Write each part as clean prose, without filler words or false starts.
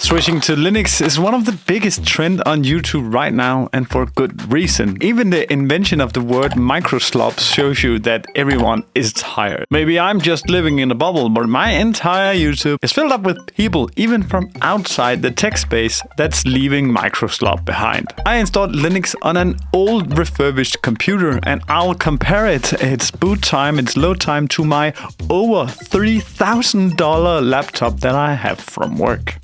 Switching to Linux is one of the biggest trends on YouTube right now, and for good reason. Even the invention of the word microslops shows you that everyone is tired. Maybe I'm just living in a bubble, but my entire YouTube is filled up with people, even from outside the tech space, that's leaving microslop behind. I installed Linux on an old refurbished computer, and I'll compare its boot time, its load time, to my over $3,000 laptop that I have from work.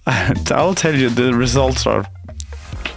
I'll tell you, the results are...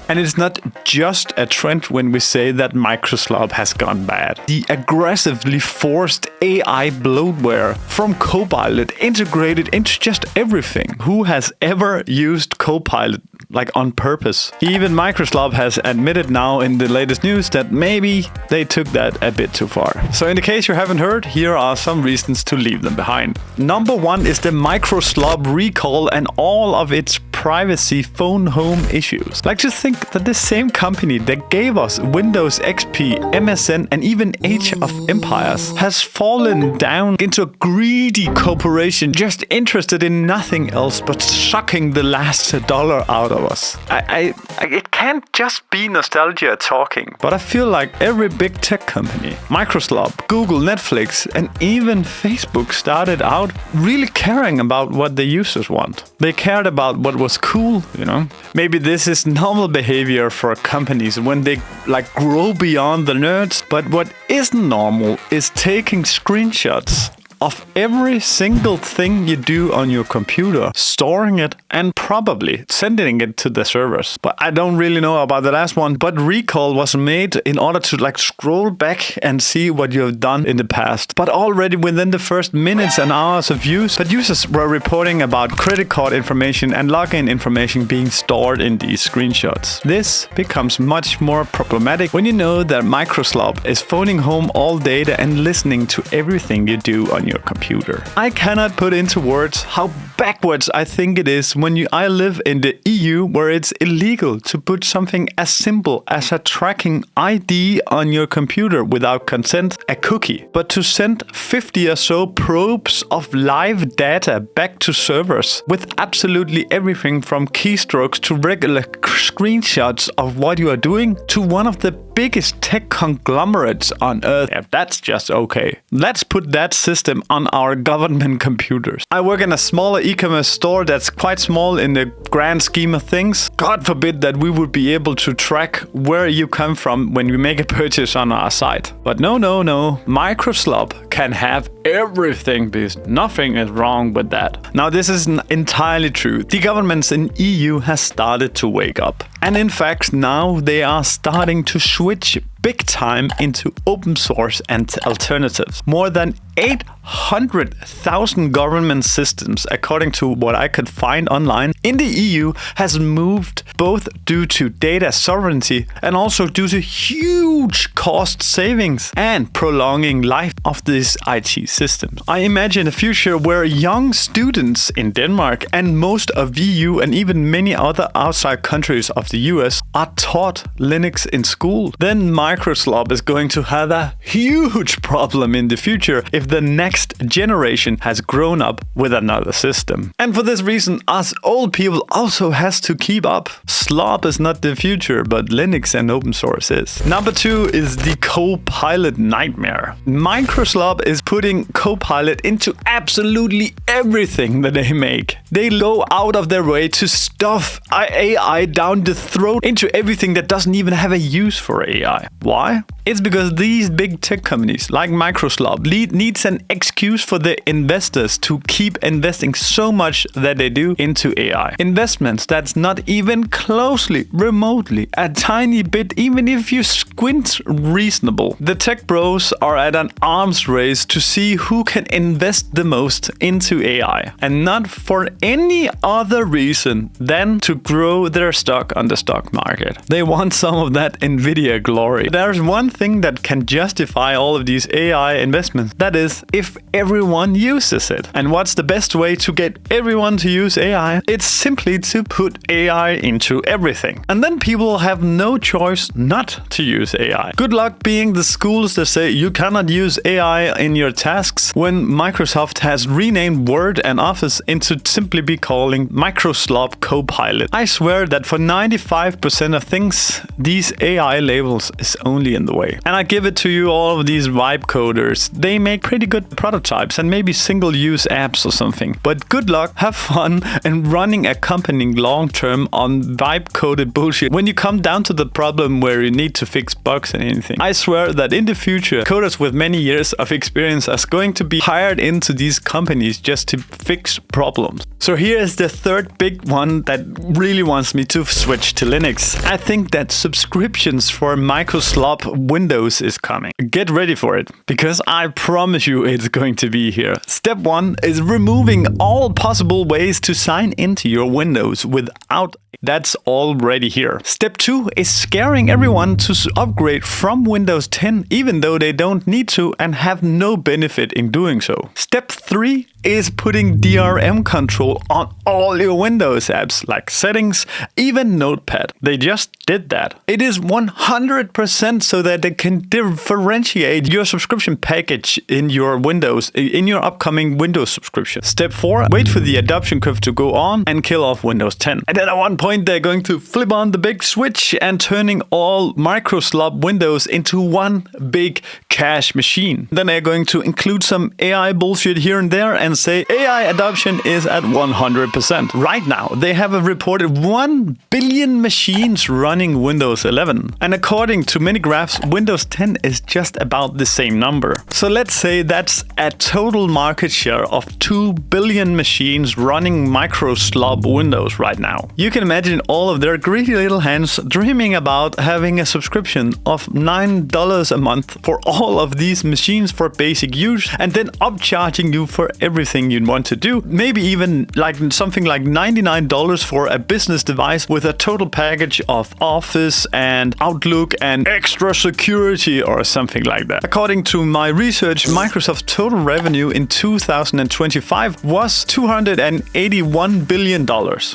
And it's not just a trend when we say that microslop has gone bad. The aggressively forced AI bloatware from Copilot integrated into just everything. Who has ever used Copilot like on purpose? Even Microsoft has admitted now in the latest news that maybe they took that a bit too far. So in the case you haven't heard, here are some reasons to leave them behind. Number one is the Microsoft recall and all of its privacy phone home issues. Like to think that the same company that gave us Windows XP, MSN, and even Age of Empires has fallen down into a greedy corporation just interested in nothing else but sucking the last dollar out of us. It can't just be nostalgia talking, but I feel like every big tech company, Microsoft, Google, Netflix, and even Facebook started out really caring about what the users want. They cared about what was cool, you know? Maybe this is normal behavior for companies when they like grow beyond the nerds, but what isn't normal is taking screenshots of every single thing you do on your computer, storing it, and probably sending it to the servers. But I don't really know about the last one, but recall was made in order to like scroll back and see what you have done in the past. But already within the first minutes and hours of use, but users were reporting about credit card information and login information being stored in these screenshots. This becomes much more problematic when you know that Microsoft is phoning home all data and listening to everything you do on your computer. I cannot put into words how backwards I think it is when I live in the EU, where it's illegal to put something as simple as a tracking ID on your computer without consent, a cookie, but to send 50 or so probes of live data back to servers with absolutely everything from keystrokes to regular screenshots of what you are doing to one of the biggest tech conglomerates on earth. Yeah, that's just okay. Let's put that system on our government computers. I work in a smaller e-commerce store that's quite small in the grand scheme of things. God forbid that we would be able to track where you come from when you make a purchase on our site. But no. Microsoft can have everything because nothing is wrong with that. Now this isn't entirely true. The governments in EU has started to wake up. And in fact, now they are starting to switch big time into open source and alternatives. More than 800,000 government systems, according to what I could find online, in the EU has moved both due to data sovereignty and also due to huge cost savings and prolonging life of these IT systems. I imagine a future where young students in Denmark and most of EU and even many other outside countries of the US are taught Linux in school. Then Microsoft is going to have a huge problem in the future if the next generation has grown up with another system. And for this reason, us old people also has to keep up. Slop is not the future, but Linux and open source is. Number two is the Copilot nightmare. Microsoft is putting Copilot into absolutely everything that they make. They go out of their way to stuff AI down the throat into everything that doesn't even have a use for AI. Why? It's because these big tech companies like Microsoft needs an excuse for the investors to keep investing so much that they do into AI. Investments that's not even closely, remotely, a tiny bit, even if you squint reasonable. The tech bros are at an arms race to see who can invest the most into AI, and not for any other reason than to grow their stock on the stock market. They want some of that Nvidia glory. There's one thing that can justify all of these AI investments. That is, if everyone uses it. And what's the best way to get everyone to use AI? It's simply to put AI into everything. And then people have no choice not to use AI. Good luck being the schools that say you cannot use AI in your your tasks when Microsoft has renamed Word and Office into simply be calling Microsoft Copilot. I swear that for 95% of things, these AI labels is only in the way. And I give it to you, all of these vibe coders. They make pretty good prototypes and maybe single-use apps or something. But good luck, have fun, and running a company long-term on vibe-coded bullshit when you come down to the problem where you need to fix bugs and anything. I swear that in the future, coders with many years of experience are going to be hired into these companies just to fix problems. So here is the third big one that really wants me to switch to Linux. I think that subscriptions for Microsoft Windows is coming. Get ready for it, because I promise you it's going to be here. Step 1 is removing all possible ways to sign into your Windows without. That's already here. Step 2 is scaring everyone to upgrade from Windows 10 even though they don't need to and have no benefit in doing so. Step 3 is putting DRM control on all your Windows apps like settings, even Notepad. They just did that. It is 100% so that they can differentiate your subscription package in your Windows, in your upcoming Windows subscription. Step 4, wait for the adoption curve to go on and kill off Windows 10. And then at one point they're going to flip on the big switch and turning all Microsoft Windows into one big cache machine. Then they're going to include some AI bullshit here and there and say AI adoption is at 100%. Right now, they have reported 1 billion machines running Windows 11. And according to many graphs, Windows 10 is just about the same number. So let's say that's a total market share of 2 billion machines running Microsoft Windows right now. You can imagine all of their greedy little hands dreaming about having a subscription of $9 a month for all of these machines for basic use, and then upcharging you for everything you want to do. Maybe even like something like $99 for a business device with a total package of Office and Outlook and extra security or something like that. According to my research, Microsoft's total revenue in 2025 was $281 billion.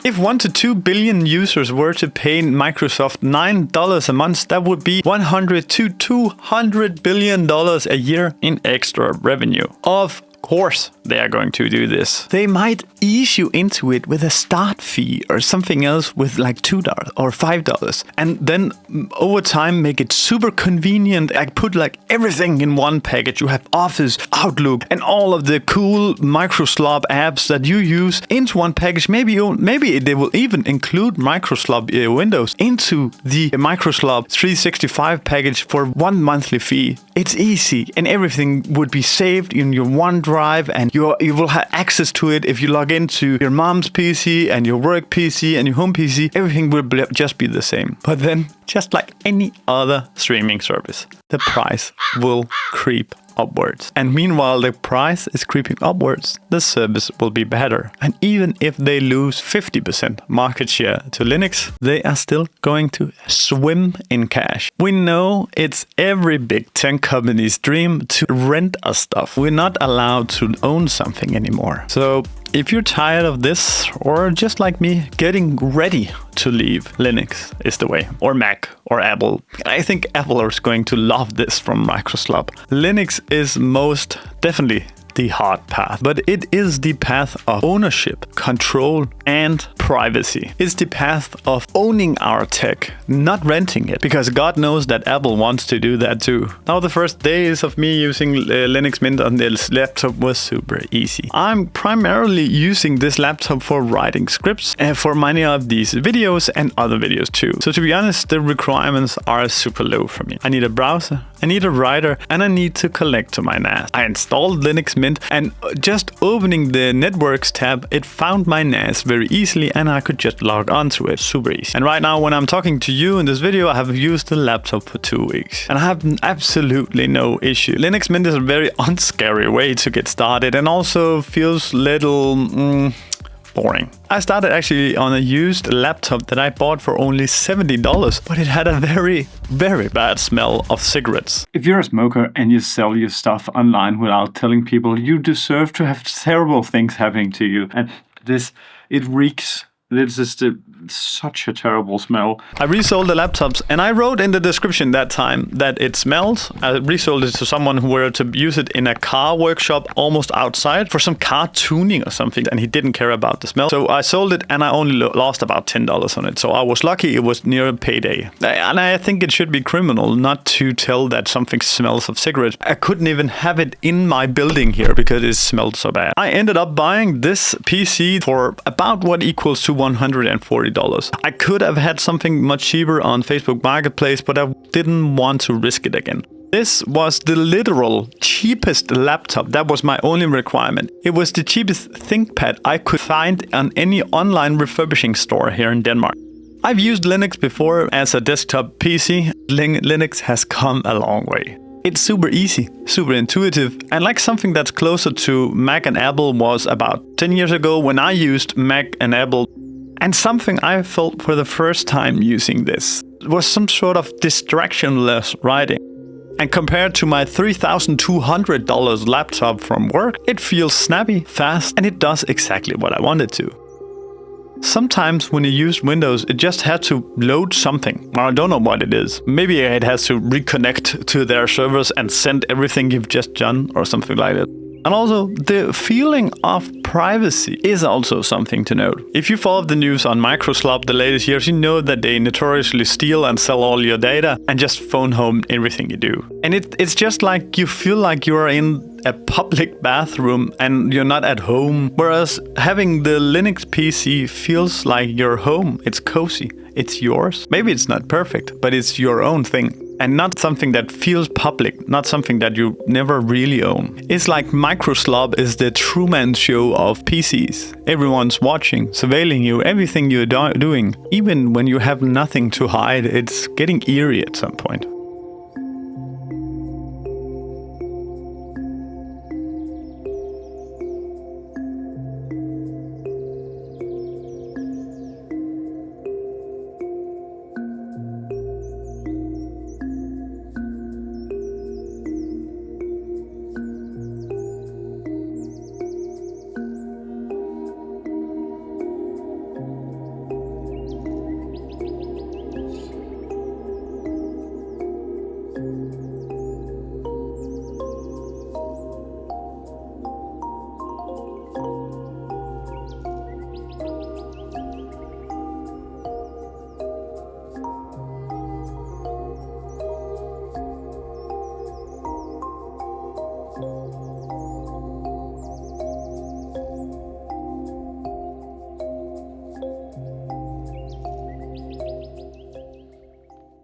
If 1 to 2 billion users were to pay Microsoft $9 a month, that would be $100 to $200 billion a year in extra revenue. Of course they are going to do this. They might ease you into it with a start fee or something else with like $2 or $5, and then over time make it super convenient. I put like everything in one package. You have Office, Outlook, and all of the cool Microsoft apps that you use into one package. Maybe they will even include Microsoft Windows into the Microsoft 365 package for one monthly fee. It's easy, and everything would be saved in your OneDrive, and you will have access to it if you log into your mom's PC and your work PC and your home PC. Everything will just be the same. But then, just like any other streaming service, the price will creep upwards. And meanwhile the price is creeping upwards, the service will be better. And even if they lose 50% market share to Linux, they are still going to swim in cash. We know it's every big tech company's dream to rent us stuff. We're not allowed to own something anymore. So if you're tired of this, or just like me, getting ready to leave, Linux is the way. Or Mac, or Apple. I think Apple is going to love this from Microsoft. Linux is most definitely the hard path, but it is the path of ownership, control, and privacy. It's the path of owning our tech, not renting it, because God knows that Apple wants to do that too. Now, the first days of me using Linux Mint on this laptop was super easy. I'm primarily using this laptop for writing scripts and for many of these videos and other videos too. So to be honest, the requirements are super low for me. I need a browser, I need a writer, and I need to connect to my NAS. I installed Linux Mint, and just opening the networks tab, it found my NAS very easily, and I could just log on to it super easy. And right now, when I'm talking to you in this video, I have used the laptop for 2 weeks, and I have absolutely no issue. Linux Mint is a very unscary way to get started, and also feels little boring. I started actually on a used laptop that I bought for only $70, but it had a very, very bad smell of cigarettes. If you're a smoker and you sell your stuff online without telling people, you deserve to have terrible things happening to you. And it reeks This is such a terrible smell. I resold the laptops, and I wrote in the description that time that it smells. I resold it to someone who were to use it in a car workshop almost outside for some car tuning or something, and he didn't care about the smell. So I sold it, and I only lost about $10 on it. So I was lucky it was near payday. And I think it should be criminal not to tell that something smells of cigarettes. I couldn't even have it in my building here because it smelled so bad. I ended up buying this PC for about what equals to $140. I could have had something much cheaper on Facebook Marketplace, but I didn't want to risk it again. This was the literal cheapest laptop. That was my only requirement. It was the cheapest ThinkPad I could find on any online refurbishing store here in Denmark. I've used Linux before as a desktop PC. Linux has come a long way. It's super easy, super intuitive, and like something that's closer to Mac and Apple was about 10 years ago when I used Mac and Apple. And something I felt for the first time using this was some sort of distractionless writing. And compared to my $3,200 laptop from work, it feels snappy, fast, and it does exactly what I wanted to. Sometimes when you use Windows, it just had to load something. I don't know what it is. Maybe it has to reconnect to their servers and send everything you've just done or something like that. And also, the feeling of privacy is also something to note. If you follow the news on Microsoft the latest years, you know that they notoriously steal and sell all your data and just phone home everything you do. And it's just like you feel like you're in a public bathroom and you're not at home. Whereas having the Linux PC feels like your home. It's cozy. It's yours. Maybe it's not perfect, but it's your own thing. And not something that feels public, not something that you never really own. It's like Microsoft is the Truman Show of PCs. Everyone's watching, surveilling you, everything you're doing. Even when you have nothing to hide, it's getting eerie at some point.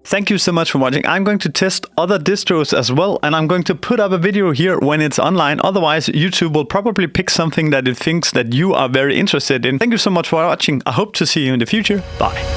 Thank you so much for watching. I'm going to test other distros as well, and I'm going to put up a video here when it's online. Otherwise, YouTube will probably pick something that it thinks that you are very interested in. Thank you so much for watching. I hope to see you in the future. Bye.